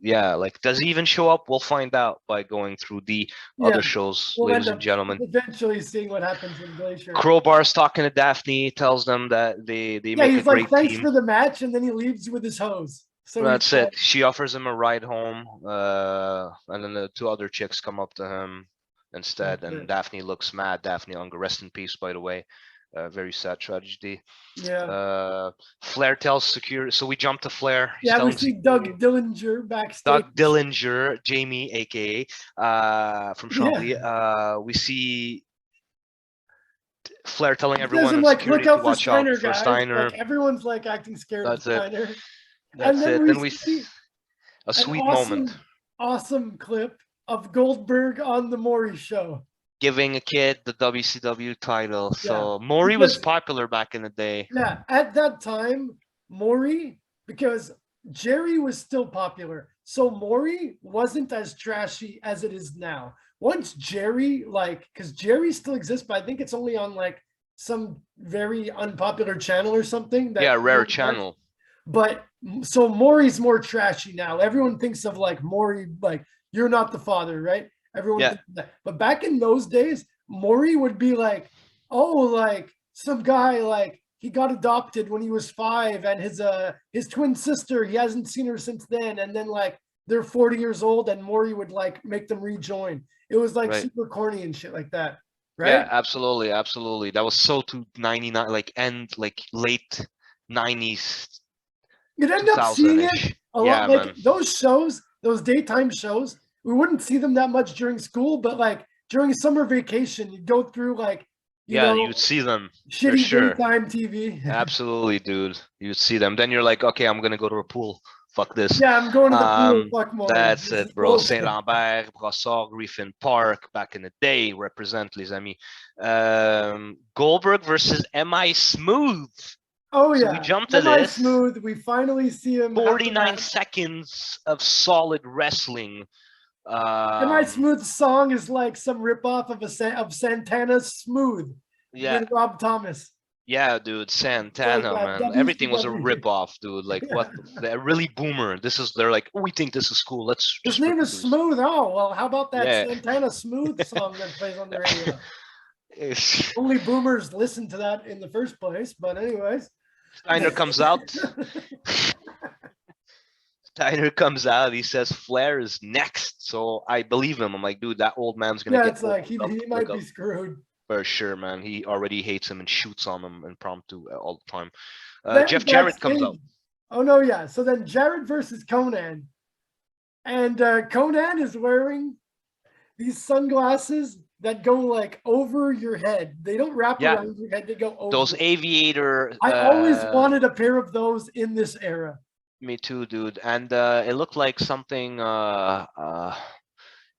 yeah, like does he even show up? We'll find out by going through the Yeah, other shows, we'll ladies end and up gentlemen. eventually seeing what happens in Glacier. Crowbar's talking to Daphne, tells them that they Yeah, make a he's like, great thanks team. for the match, and then he leaves with his hose. So he's That's like, it. She offers him a ride home, and then the two other chicks come up to him instead, and Daphne looks mad. Daphne Unger, rest in peace, by the way. Very sad tragedy. yeah. Flair tells security, so we jump to Flair. He's Yeah, we telling see security. Doug Dillinger backstage. Doug Dillinger, Jamie, aka from Chambly. We see Flair telling He says everyone him in like, look security to out for watch out Steiner, for guys. Steiner. Like everyone's like acting scared of That's it. Steiner. And That's then it. we Then we see a an sweet moment. awesome clip of Goldberg on the Maury show. Giving a kid the WCW title. So Yeah, Maury was because, popular back in the day. yeah, at that time, Maury, because Jerry was still popular. So Maury wasn't as trashy as it is now. Once Jerry, like, because Jerry still exists, but I think it's only on like some very unpopular channel or something. Yeah, That rare channel. But so Maury's more trashy now. Everyone thinks of like Maury, like you're not the father, right? Everyone thinks that. But back in those days, Maury would be like, oh, like some guy like he got adopted when he was 5, and his twin sister, he hasn't seen her since then, and then like they're 40 years old, and Maury would like make them rejoin. It was like super corny and shit like that, right? Yeah, absolutely, absolutely. That was so to 99, like end like late 90s. You'd end up seeing it a lot. Like man. those shows, those daytime shows, we wouldn't see them that much during school, but like during summer vacation, you'd go through like, you'd see them for shitty sure. daytime TV. Absolutely, dude. You'd see them. Then you're like, okay, I'm gonna go to a pool. Fuck this. Yeah, I'm going to the pool. Fuck more. That's it, bro. Saint Lambert, Brassard, Griffin Park, back in the day, represent les amis. Goldberg versus MI Smooth. Oh yeah. So we jump to this. Smooth. We finally see him. 49 seconds of solid wrestling. MI Smooth song is like some ripoff of Santana's Smooth. Yeah. With Rob Thomas. Yeah, dude, Santana, man. Everything was a ripoff, dude. Like, what? They're really boomer. They're like, oh, we think this is cool. Let's His name is Smooth. Oh, well, how about that Santana Smooth song that plays on the radio? Only boomers listen to that in the first place, but anyways. Steiner comes out. Steiner comes out. He says Flair is next. So I believe him. I'm like, dude, that old man's gonna get. It's like he might be screwed. For sure, man. He already hates him and shoots on him impromptu all the time. Jeff Jarrett comes out. Oh no, yeah. So then Jarrett versus Conan, and Conan is wearing these sunglasses that go like over your head. They don't wrap around your head. They go over. Those aviator. I always wanted a pair of those in this era. Me too, dude. And it looked like something.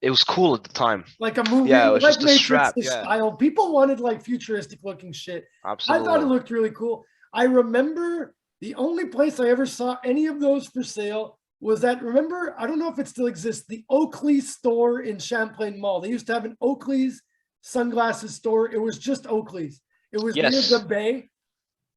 It was cool at the time. Like a movie. Yeah, it was like just a Matrix strap. style. People wanted like futuristic looking shit. Absolutely. I thought it looked really cool. I remember the only place I ever saw any of those for sale was that, remember, I don't know if it still exists, the Oakley store in Champlain Mall. They used to have an Oakley's sunglasses store. It was just Oakley's. It was near the bay.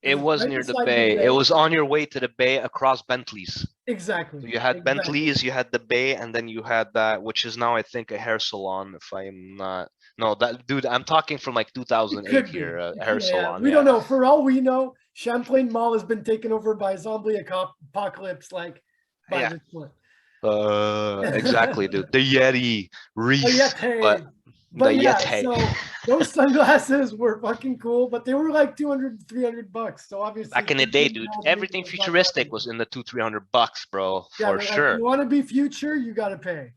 It was near the bay. It was on your way to the bay across Bentley's. Exactly. So you had Bentley's, you had the bay, and then you had that, which is now I think a hair salon. If I'm not, no, that dude, I'm talking from like 2008 here. Hair salon. We don't know. For all we know, Champlain Mall has been taken over by zombie apocalypse. Like by this point. Exactly, dude. The Yeti Reese. But yeah, so those sunglasses were fucking cool, but they were like $200-$300. So obviously, back in the day, dude, everything futuristic was in the $200-$300, bro, for sure. If you want to be future, you gotta pay.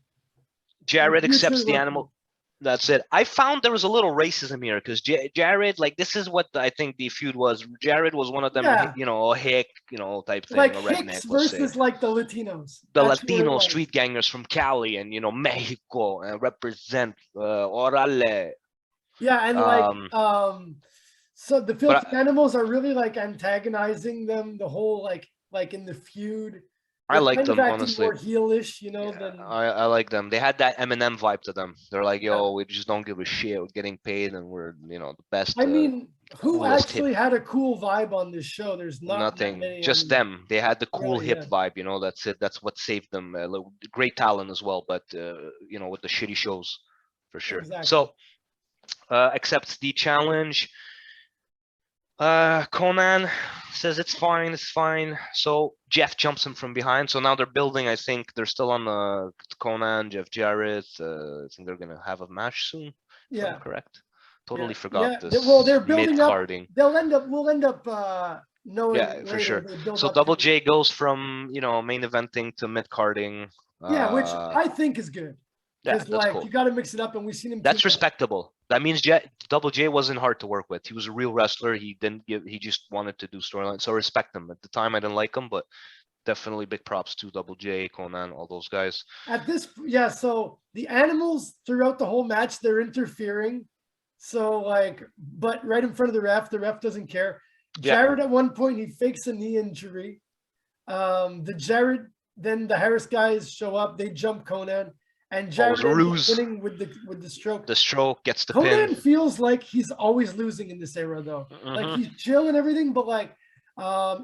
Jared accepts the animal. That's it. I found there was a little racism here because Jared, like, this is what I think the feud was. Jared was one of them, you know, a hick, you know, type thing, like a redneck. Hicks versus like the Latinos. The Latino street gangers from Cali and, you know, Mexico and represent Orale. Yeah, and like, so the filthy animals are really like antagonizing them the whole like in the feud. I like kind of them, acting honestly. more heelish, you know, Yeah, than I like them. They had that Eminem vibe to them. They're like, yo, we just don't give a shit. We're getting paid, and we're the best, I mean, who coolest hip. actually had a cool vibe on this show? There's not that Nothing, many. I just mean, them. They had the cool really, hip yeah, vibe. That's it. That's what saved them. Great talent as well, but with the shitty shows, for sure. exactly. So accepts the challenge. Conan says it's fine, it's fine. So Jeff jumps him from behind. So now they're building. I think they're still on the Conan, Jeff Jarrett. I think they're gonna have a match soon, if I'm Yeah, correct. Totally yeah, forgot yeah. Well, this they're mid building up. carding. We'll end up knowing Yeah, for later. sure. They build So up Double to, J goes from main eventing to mid carding. yeah, which I think is good Yeah, because that's like cool. you got to mix it up, and we've seen him too That's much. respectable. That means Double J wasn't hard to work with. He was a real wrestler. He just wanted to do storyline. So respect him. At the time, I didn't like him, but definitely big props to Double J, Conan, all those guys. At this, yeah. So the animals throughout the whole match, they're interfering. So like, but right in front of the ref doesn't care. Yeah. Jared at one point he fakes a knee injury. Then the Harris guys show up. They jump Conan, and Jared ends up winning with the stroke. The stroke gets the Conan pin. feels like he's always losing in this era, though. Like he's chill and everything, but like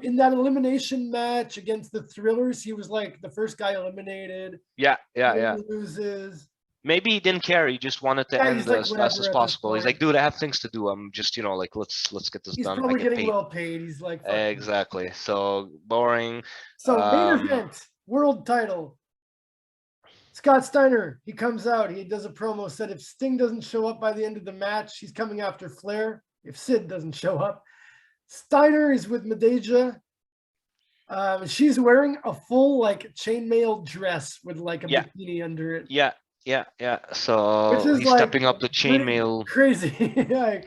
in that elimination match against the Thrillers, he was like the first guy eliminated. Yeah. He loses. Maybe he didn't care. He just wanted to end Like, as fast as possible. He's like, dude, I have things to do. I'm just, like, let's get this he's done. probably I get getting paid. well paid. He's like, exactly. So boring. So main event, world title. Scott Steiner, he comes out. He does a promo. Said if Sting doesn't show up by the end of the match, he's coming after Flair. If Sid doesn't show up, Steiner is with Medeja. She's wearing a full like chainmail dress with like a bikini under it. Yeah. So he's like, stepping up the chainmail. Crazy.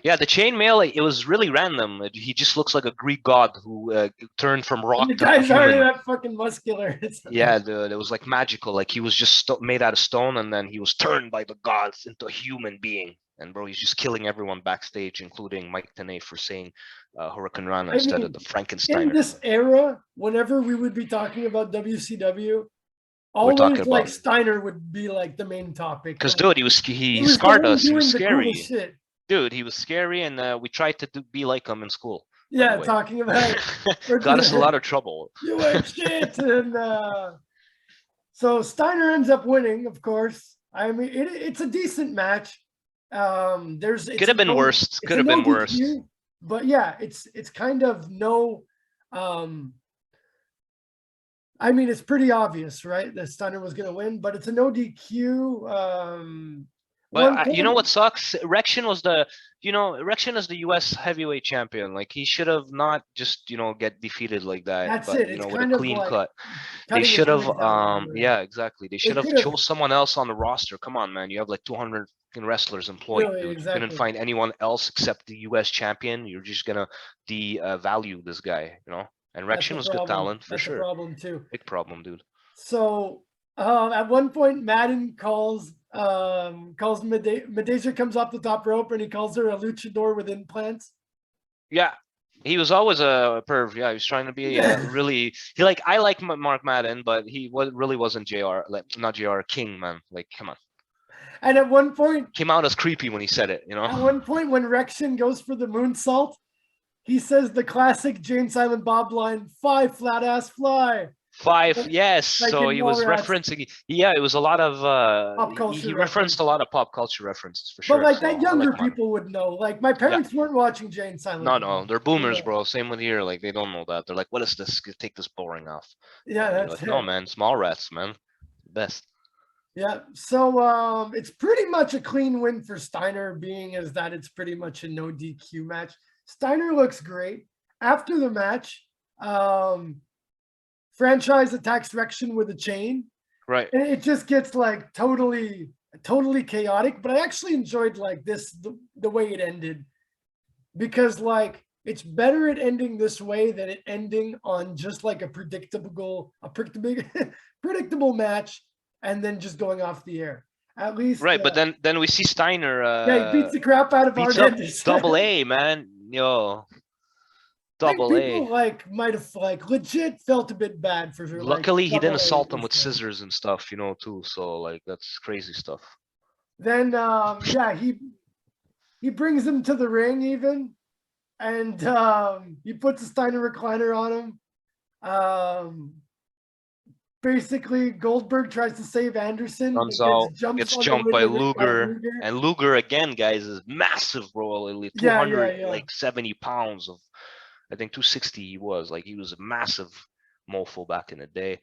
Yeah, the chainmail. It was really random. He just looks like a Greek god who turned from rock. And the guy's already that fucking muscular. Yeah, dude. It was like magical. Like he was just made out of stone, and then he was turned by the gods into a human being. And bro, he's just killing everyone backstage, including Mike Tenay for saying Hurricane Rana instead of the Frankenstein. In this era, whenever we would be talking about WCW, always like Steiner would be like the main topic. Because dude, he scarred us. He was scary. Dude, he was scary, and we tried to be like him in school. Yeah, talking about got us a lot of trouble. You ain't shit. And so Steiner ends up winning, of course. I mean, it's a decent match. Could have been worse. Could have been worse. But yeah, it's kind of no. I mean, it's pretty obvious, right? That Steiner was going to win, but it's a no DQ. But you know what sucks? Erection is the U.S. heavyweight champion. Like he should have not just get defeated like that. That's but, it. It's with a clean cut. They should have. Yeah, exactly. They should have chose someone else on the roster. Come on, man. You have like 200 wrestlers employed. Really, exactly. You couldn't find anyone else except the U.S. champion. You're just gonna devalue this guy, And Erection was good talent for sure. That's a problem too. Big problem, dude. So at one point, Madden calls Medeja comes off the top rope and he calls her a luchador with implants. Yeah, he was always a perv. Yeah, he was trying to be really. I like Mark Madden, but he really wasn't JR. Like not JR King, man. Like come on. And at one point, came out as creepy when he said it. At one point, when Rection goes for the moonsault, he says the classic James Silent Bob line: "5 flat ass fly." 5, yes. Like so he was referencing. Yeah, it was a lot of. Pop culture he referenced a lot of pop culture references for sure. But like that younger people would know. Like my parents weren't watching James Silent. No, they're boomers, bro. Same with here. Like they don't know that. They're like, "What is this? Take this boring off." Yeah, that's like, no, man. Small rats, man. Best. Yeah, so it's pretty much a clean win for Steiner, being as that it's pretty much a no DQ match. Steiner looks great. After the match, Franchise attacks Rection with a chain. Right. And it just gets like totally chaotic. But I actually enjoyed like the way it ended. Because like it's better at ending this way than it ending on just like a predictable match. And then just going off the air. At least right, but then we see Steiner. He beats the crap out of Hart. Double A, man. Yo. Double A. People like might have like legit felt a bit bad for sure. Luckily, he didn't assault him with this guy. scissors and stuff, too. So like that's crazy stuff. Then yeah, he brings him to the ring even, and he puts a Steiner recliner on him. Basically, Goldberg tries to save Anderson. Runs out, gets jumped by Luger. Luger, and Luger again, guys, is massive, bro. Like 70 pounds of, I think 260 he was. Like he was a massive mofo back in the day.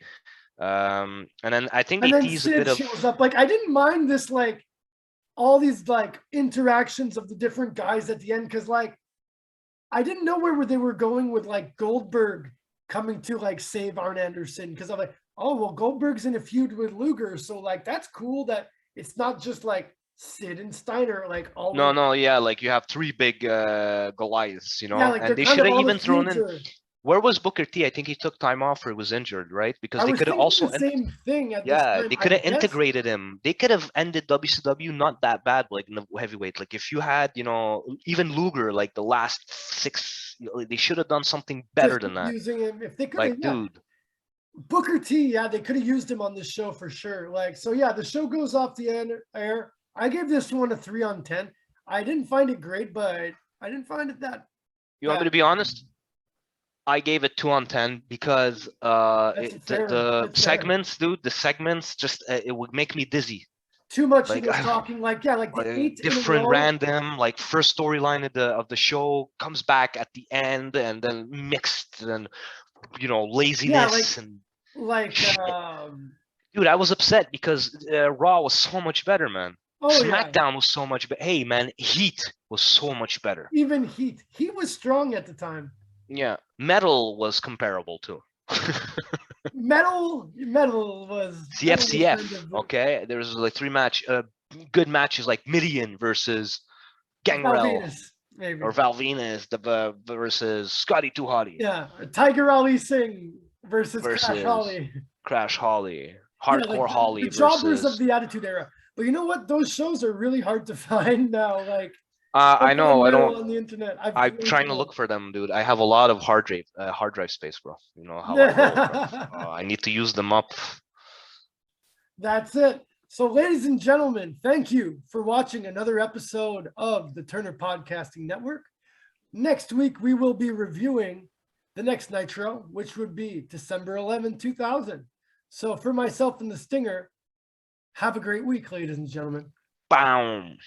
And then I think they tease a bit of. Shows up. Like I didn't mind this, like all these like interactions of the different guys at the end, because like I didn't know where they were going with like Goldberg coming to like save Arn Anderson, because I'm like, oh well, Goldberg's in a feud with Luger, so like that's cool that it's not just like Sid and Steiner, like all. No, yeah, like you have three big Goliaths, Yeah, like and they should have even thrown in. Where was Booker T? I think he took time off or he was injured, right? Because they could have also the same thing. They could have integrated him. They could have ended WCW not that bad, like in the heavyweight. Like if you had, even Luger, like the last 6, they should have done something better than that. Using him, if they could, like, dude. Booker T, yeah, they could have used him on this show for sure. Like, so yeah, the show goes off the air. I gave this one a 3 on 10. I didn't find it great, but I didn't find it that. You want me to be honest? I gave it 2 on 10 because the segments, dude, the segments just it would make me dizzy. Too much like, talking, like different random, like first storyline of the show comes back at the end, and then mixed and laziness and dude, I was upset because Raw was so much better, man. SmackDown was so much better. Hey, man, Heat was so much better. Even Heat was strong at the time. Yeah, Metal was comparable too. Metal was CFCF. Okay, there was like 3 good matches like Midian versus Gangrel, maybe, or Val Venus versus Scotty 2 Hotty. Yeah, Tiger Ali Singh versus Crash Holly, Hardcore Holly. The jobbers of the Attitude Era. But you know what? Those shows are really hard to find now. Like. I know. I don't. On the internet. I'm trying to look for them, dude. I have a lot of hard drive space, bro. You know how I roll, I need to use them up. That's it. So, ladies and gentlemen, thank you for watching another episode of the Turner Podcasting Network. Next week, we will be reviewing the next Nitro, which would be December 11, 2000. So, for myself and the Stinger, have a great week, ladies and gentlemen. Boom.